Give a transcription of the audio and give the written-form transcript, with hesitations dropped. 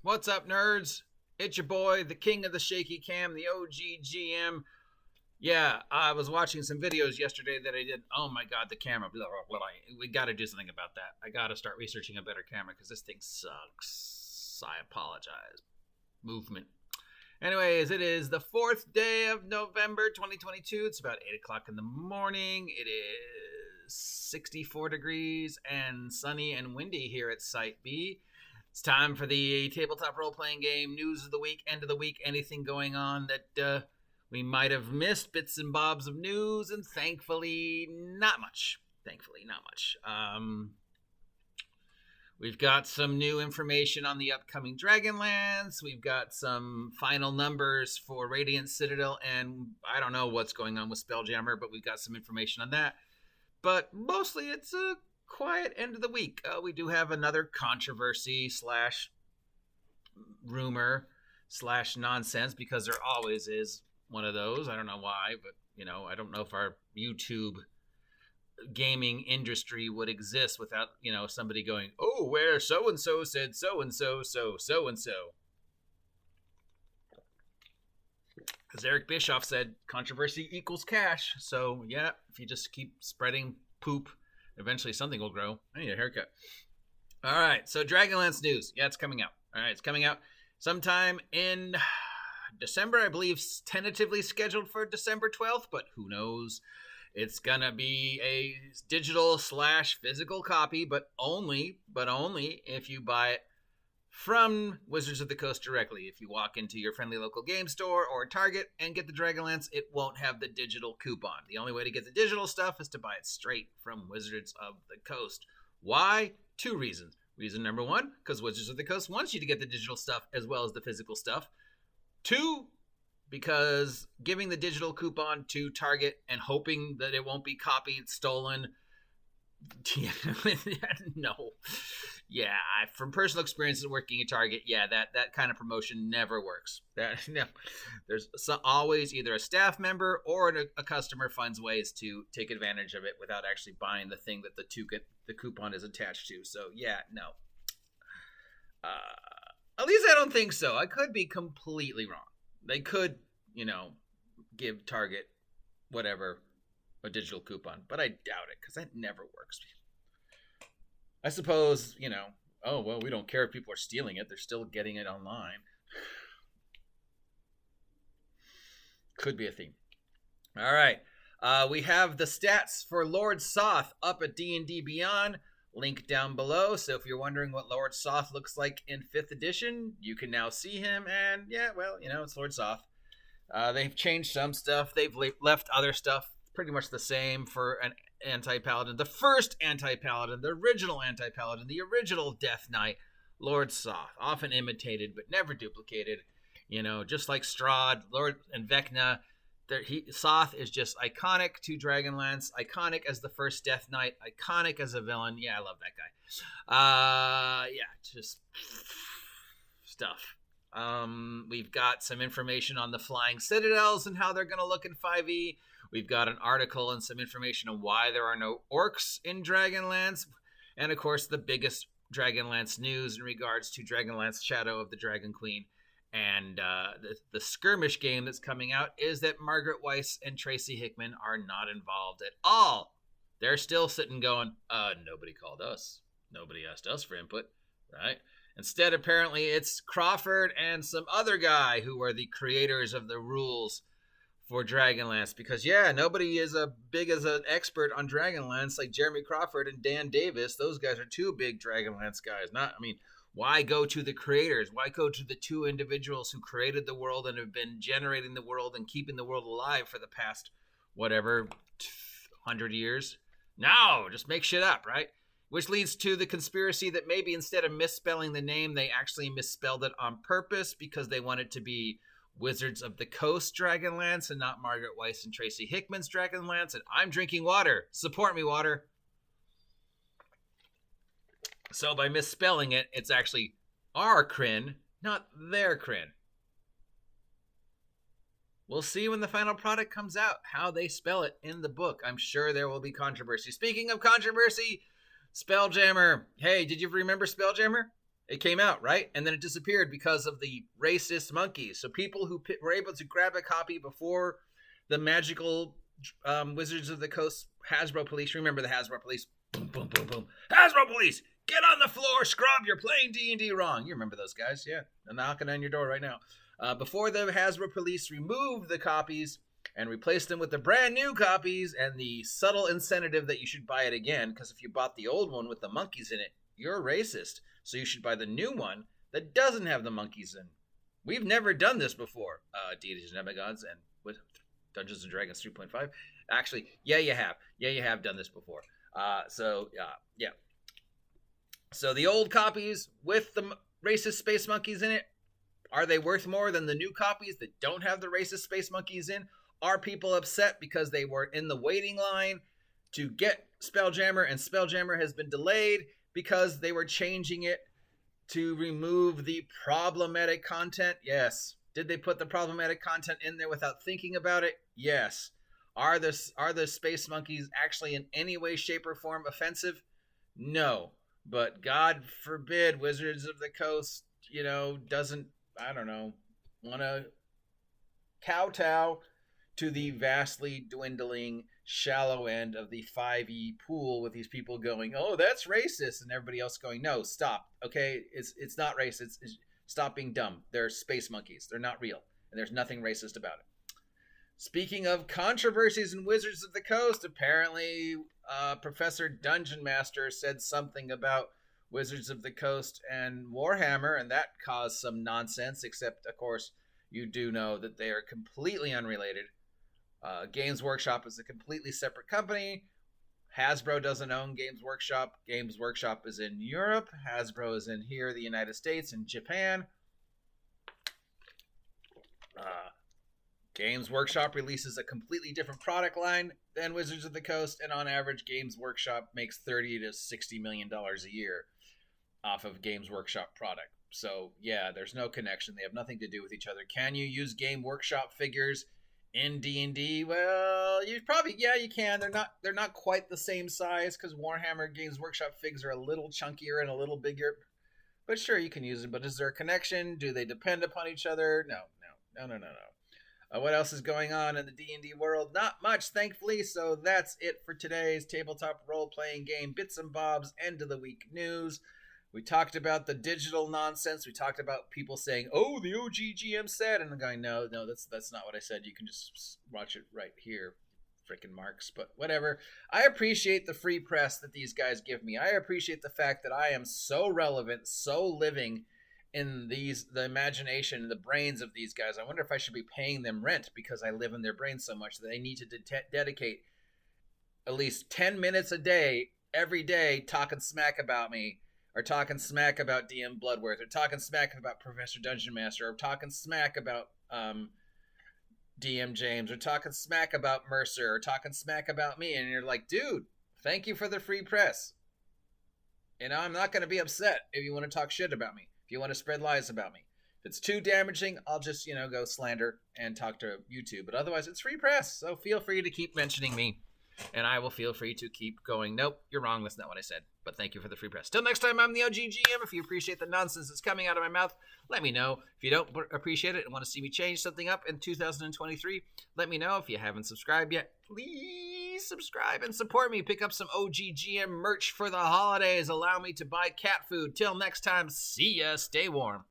What's up, nerds? It's your boy, the king of the shaky cam, the OGGM. Yeah, I was watching some videos yesterday that I did. Oh my god, the camera. Blah, blah, blah. We got to do something about that. I got to start researching a better camera because this thing sucks. I apologize. Movement. Anyways, it is the 4th day of November 2022. It's about 8 o'clock in the morning. It is 64 degrees and sunny and windy here at Site B. It's time for the tabletop role-playing game, news of the week, end of the week, anything going on that we might have missed, bits and bobs of news, and thankfully, not much. We've got some new information on the upcoming Dragonlance. We've got some final numbers for Radiant Citadel, and I don't know what's going on with SPELLJAMMER, but we've got some information on that. But mostly it's a quiet end of the week. We do have another controversy slash rumor slash nonsense, because there always is one of those. I don't know why, but I don't know if our YouTube gaming industry would exist without somebody going, oh, where so and so said so and so and so. Because Eric Bischoff said controversy equals cash. So yeah, if you just keep spreading poop, eventually something will grow. I need a haircut. All right, so Dragonlance news. Yeah, it's coming out. All right, it's coming out sometime in December. I believe tentatively scheduled for December 12th, but who knows? It's going to be a digital / physical copy, but only if you buy it from Wizards of the Coast directly. If you walk into your friendly local game store or Target and get the Dragonlance, it won't have the digital coupon. The only way to get the digital stuff is to buy it straight from Wizards of the Coast. Why? 2 reasons. Reason number 1, because Wizards of the Coast wants you to get the digital stuff as well as the physical stuff. 2, because giving the digital coupon to Target and hoping that it won't be copied, stolen, no. Yeah, from personal experiences working at Target, that kind of promotion never works. There's always either a staff member or a customer finds ways to take advantage of it without actually buying the thing that the coupon is attached to. So yeah, no. At least I don't think so. I could be completely wrong. They could, give Target whatever a digital coupon, but I doubt it because that never works. I suppose, oh, well, we don't care if people are stealing it. They're still getting it online. Could be a theme. All right. We have the stats for Lord Sauth up at D&D Beyond. Link down below. So if you're wondering what Lord Sauth looks like in 5th edition, you can now see him. And yeah, well, it's Lord Sauth. They've changed some stuff. They've left other stuff pretty much the same for an anti-paladin. The first anti-paladin, the original anti-paladin, the original Death Knight, Lord Sauth. Often imitated, but never duplicated. Just like Strahd, Lord, and Vecna. Sauth is just iconic to Dragonlance, iconic as the first Death Knight, iconic as a villain. Yeah, I love that guy. Just stuff. We've got some information on the Flying Citadels and how they're going to look in 5e. We've got an article and some information on why there are no orcs in Dragonlance. And, of course, the biggest Dragonlance news in regards to Dragonlance Shadow of the Dragon Queen. And the skirmish game that's coming out is that Margaret Weiss and Tracy Hickman are not involved at all. They're still sitting going, nobody called us. Nobody asked us for input, right? Instead, apparently, it's Crawford and some other guy who are the creators of the rules for Dragonlance. Because, nobody is as big as an expert on Dragonlance like Jeremy Crawford and Dan Davis. Those guys are 2 big Dragonlance guys. Why go to the creators? Why go to the 2 individuals who created the world and have been generating the world and keeping the world alive for the past, 100 years? No, just make shit up, right? Which leads to the conspiracy that maybe instead of misspelling the name, they actually misspelled it on purpose because they want it to be Wizards of the Coast Dragonlance and not Margaret Weiss and Tracy Hickman's Dragonlance. And I'm drinking water. Support me, water. So by misspelling it, it's actually our Kryn, not their Kryn. We'll see when the final product comes out how they spell it in the book. I'm sure there will be controversy. Speaking of controversy, SPELLJAMMER. Hey, did you remember SPELLJAMMER? It came out, right? And then it disappeared because of the racist monkeys. So people who were able to grab a copy before the magical Wizards of the Coast Hasbro police. Remember the Hasbro police? Boom, boom, boom, boom. Hasbro police, get on the floor, scrub. You're playing D&D wrong. You remember those guys? Yeah, they're knocking on your door right now. Before the Hasbro police removed the copies and replaced them with the brand new copies and the subtle incentive that you should buy it again, because if you bought the old one with the monkeys in it, you're racist. So you should buy the new one that doesn't have the monkeys in. We've never done this before. Deities and Demigods and with Dungeons and Dragons 3.5. Actually, yeah, you have. Yeah, you have done this before. Yeah. So the old copies with the racist space monkeys in it, are they worth more than the new copies that don't have the racist space monkeys in? Are people upset because they were in the waiting line to get Spelljammer and Spelljammer has been delayed because they were changing it to remove the problematic content? Yes. Did they put the problematic content in there without thinking about it? Yes. Are the space monkeys actually in any way, shape, or form offensive? No. But God forbid Wizards of the Coast, doesn't, want to kowtow to the vastly dwindling shallow end of the 5e pool with these people going, oh, that's racist, and everybody else going, no, stop, okay? It's not racist. Stop being dumb. They're space monkeys. They're not real, and there's nothing racist about it. Speaking of controversies in Wizards of the Coast, apparently Professor Dungeon Master said something about Wizards of the Coast and Warhammer, and that caused some nonsense, except, of course, you do know that they are completely unrelated. Games Workshop is a completely separate company. Hasbro doesn't own Games Workshop. Games Workshop is in Europe. Hasbro is in here, the United States, and Japan. Games Workshop releases a completely different product line than Wizards of the Coast, and on average, Games Workshop makes $30 to $60 million a year off of Games Workshop product. So, yeah, there's no connection. They have nothing to do with each other. Can you use Game Workshop figures in D&D? Well, you can. They're not quite the same size because Warhammer Games Workshop figs are a little chunkier and a little bigger. But sure, you can use them. But is there a connection? Do they depend upon each other? No. What else is going on in the D&D world? Not much, thankfully. So that's it for today's tabletop role-playing game Bits and Bob's End of the Week news. We talked about the digital nonsense. We talked about people saying, "Oh, the OG GM said," and I'm going, "No, that's not what I said. You can just watch it right here, freaking marks." But whatever. I appreciate the free press that these guys give me. I appreciate the fact that I am so relevant, so living in the imagination and the brains of these guys. I wonder if I should be paying them rent because I live in their brains so much that they need to dedicate at least 10 minutes a day, every day, talking smack about me, or talking smack about DM Bloodworth, or talking smack about Professor Dungeon Master, or talking smack about DM James, or talking smack about Mercer, or talking smack about me. And you're like, dude, thank you for the free press. I'm not going to be upset if you want to talk shit about me. If you want to spread lies about me. If it's too damaging, I'll just, go slander and talk to YouTube. But otherwise, it's free press. So feel free to keep mentioning me. And I will feel free to keep going, nope, you're wrong. That's not what I said. But thank you for the free press. Till next time, I'm the OG GM. If you appreciate the nonsense that's coming out of my mouth, let me know. If you don't appreciate it and want to see me change something up in 2023, let me know. If you haven't subscribed yet, please subscribe and support me. Pick up some OG GM merch for the holidays. Allow me to buy cat food. Till next time, see ya. Stay warm.